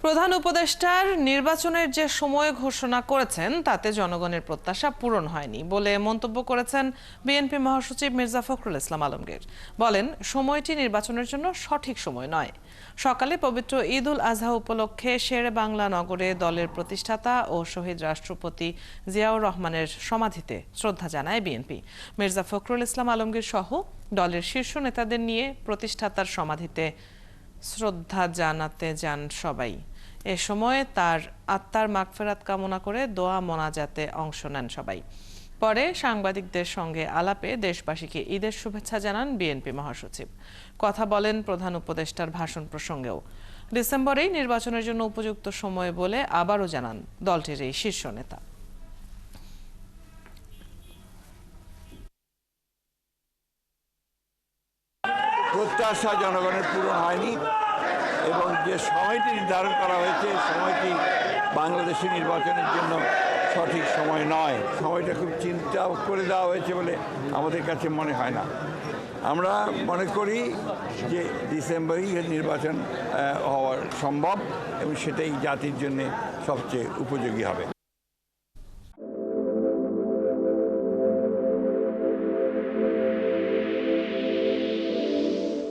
প্রধান উপদেষ্টার নির্বাচনের যে সময় ঘোষণা করেছেন তাতে জনগণের প্রত্যাশা পূরণ হয়নি বলে মন্তব্য করেছেন বিএনপি মহাসচিব মির্জা ফখরুল ইসলাম আলমগীর। বলেন, সময়টি নির্বাচনের জন্য সঠিক সময় নয়। সকালে পবিত্র ঈদ উল আজহা উপলক্ষে শেরে বাংলা নগরে দলের প্রতিষ্ঠাতা ও শহীদ রাষ্ট্রপতি জিয়াউর রহমানের সমাধিতে শ্রদ্ধা জানায় বিএনপি। মির্জা ফখরুল ইসলাম আলমগীর সহ দলের শীর্ষ নেতাদের নিয়ে প্রতিষ্ঠাতার সমাধিতে শ্রদ্ধা জানাতে যান সবাই। এ সময় তার আত্মার মাগফিরাত কামনা করে দোয়া মোনাজাতে অংশ নেন সবাই। পরে সাংবাদিকদের সঙ্গে আলাপে দেশবাসীকে ঈদের শুভেচ্ছা জানান বিএনপি মহাসচিব। কথা বলেন প্রধান উপদেষ্টার ভাষণ প্রসঙ্গেও। ডিসেম্বরেই নির্বাচনের জন্য উপযুক্ত সময় বলে আবারও জানান দলটির এই শীর্ষ নেতা। প্রত্যাশা জনগণের পূরণ হয়নি এবং যে সময়টি নির্ধারণ করা হয়েছে সময়টি বাংলাদেশের নির্বাচনের জন্য সঠিক সময় নয়। সময়টা খুব চিন্তা করে দেওয়া হয়েছে বলে আমাদের কাছে মনে হয় না। আমরা মনে করি যে ডিসেম্বরেই নির্বাচন হওয়া সম্ভব এবং সেটাই জাতির জন্য সবচেয়ে উপযোগী হবে।